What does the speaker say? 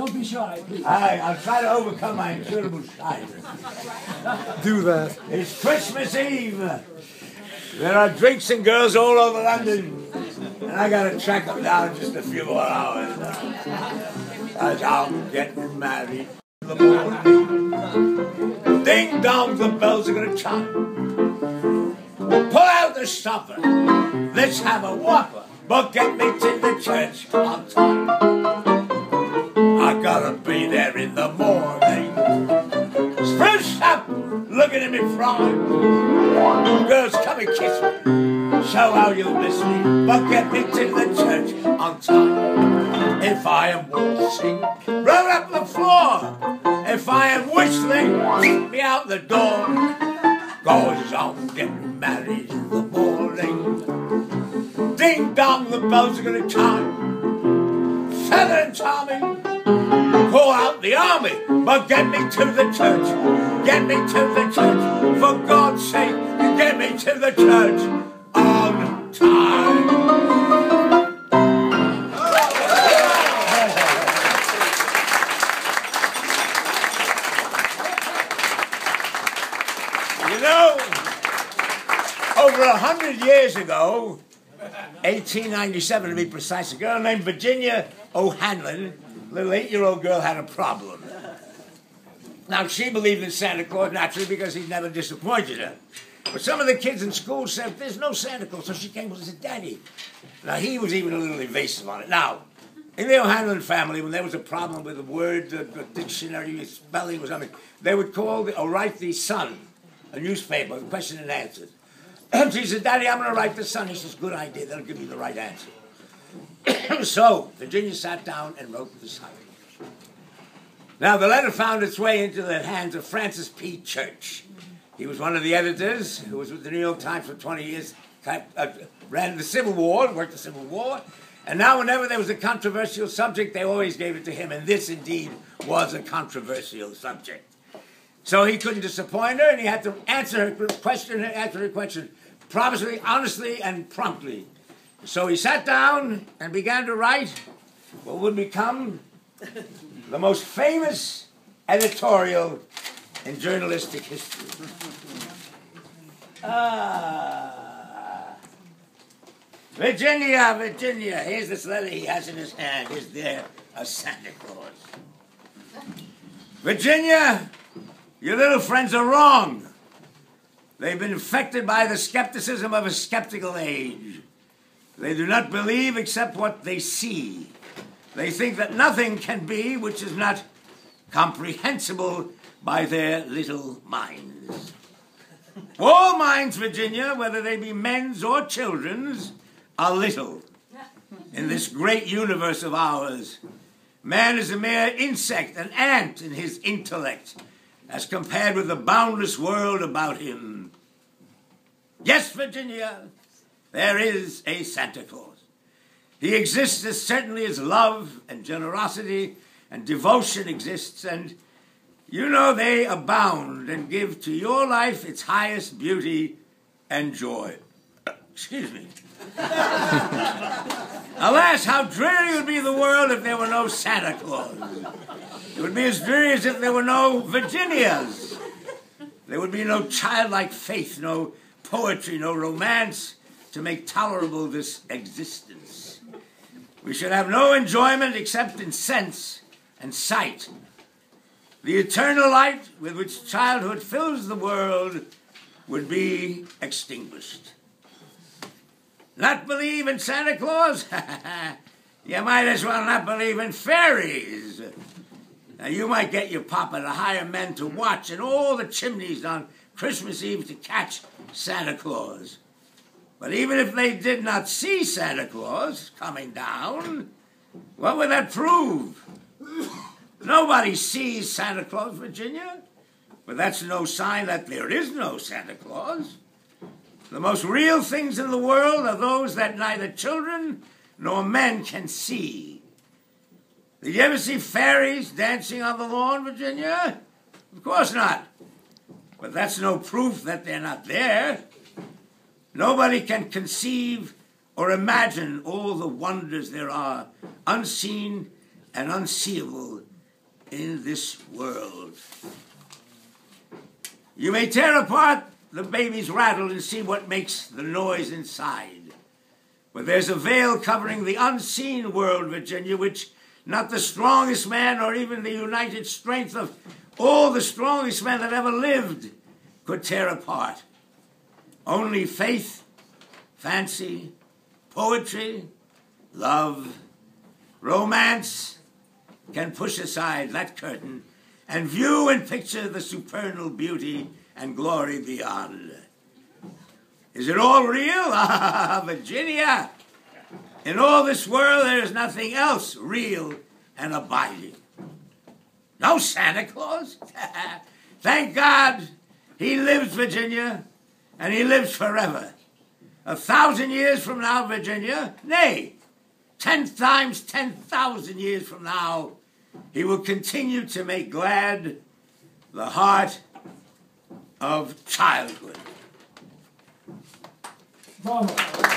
Don't be shy, please. I'll try to overcome my incurable shyness. Do that. It's Christmas Eve. There are drinks and girls all over London. And I gotta track them down just a few more hours. As I'm getting married in the morning. Ding dong, the bells are gonna chime. Pull out the stopper. Let's have a whopper. But get me to the church on time. I gotta be there in the morning. Spruce up, looking at me frown. Girls, come and kiss me. Show how you miss me. But get me to the church on time. If I am waltzing, roll up the floor. If I am whistling, keep me out the door. Cause I'm getting married in the morning. Ding dong, the bells are gonna chime. Feather and charming, call out the army, but get me to the church. Get me to the church, for God's sake, get me to the church on time. You know, over 100 years ago, 1897 to be precise, a girl named Virginia O'Hanlon, a little 8-year-old girl, had a problem. Now, she believed in Santa Claus, naturally, because he'd never disappointed her. But some of the kids in school said, there's no Santa Claus, so she came and said, Daddy. Now, he was even a little evasive on it. Now, in the O'Hanlon family, when there was a problem with a word, the dictionary, spelling or something, they would call or write the Sun, a newspaper, question and answers. She said, Daddy, I'm going to write the Sun. He says, good idea, that'll give you the right answer. So, Virginia sat down and wrote the Sun. Now, the letter found its way into the hands of Francis P. Church. He was one of the editors who was with the New York Times for 20 years, ran the Civil War, worked the Civil War, and now whenever there was a controversial subject, they always gave it to him, and this indeed was a controversial subject. So he couldn't disappoint her, and he had to answer her question promisely, honestly, and promptly. So he sat down and began to write what would become the most famous editorial in journalistic history. Virginia, Virginia, here's this letter he has in his hand. Is there a Santa Claus? Virginia, your little friends are wrong. They've been infected by the skepticism of a skeptical age. They do not believe except what they see. They think that nothing can be which is not comprehensible by their little minds. All minds, Virginia, whether they be men's or children's, are little in this great universe of ours. Man is a mere insect, an ant in his intellect, as compared with the boundless world about him. Yes, Virginia, there is a Santa Claus. He exists as certainly as love and generosity and devotion exists, and you know they abound and give to your life its highest beauty and joy. Excuse me. Alas, how dreary would be the world if there were no Santa Claus. It would be as dreary as if there were no Virginias. There would be no childlike faith, no poetry, no romance to make tolerable this existence. We should have no enjoyment except in sense and sight. The eternal light with which childhood fills the world would be extinguished. Not believe in Santa Claus? You might as well not believe in fairies. Now, you might get your papa to hire men to watch in all the chimneys on Christmas Eve to catch Santa Claus. But even if they did not see Santa Claus coming down, what would that prove? Nobody sees Santa Claus, Virginia, but that's no sign that there is no Santa Claus. The most real things in the world are those that neither children nor men can see. Did you ever see fairies dancing on the lawn, Virginia? Of course not. But that's no proof that they're not there. Nobody can conceive or imagine all the wonders there are, unseen and unseeable, in this world. You may tear apart the baby's rattle and see what makes the noise inside. But there's a veil covering the unseen world, Virginia, which not the strongest man or even the united strength of all the strongest men that ever lived could tear apart. Only faith, fancy, poetry, love, romance can push aside that curtain and view and picture the supernal beauty and glory beyond. Is it all real? Ah, Virginia! In all this world, there is nothing else real and abiding. No Santa Claus? Thank God he lives, Virginia, and he lives forever. 1,000 years from now, Virginia, nay, 10 times 10,000 years from now, he will continue to make glad the heart of childhood. Bravo.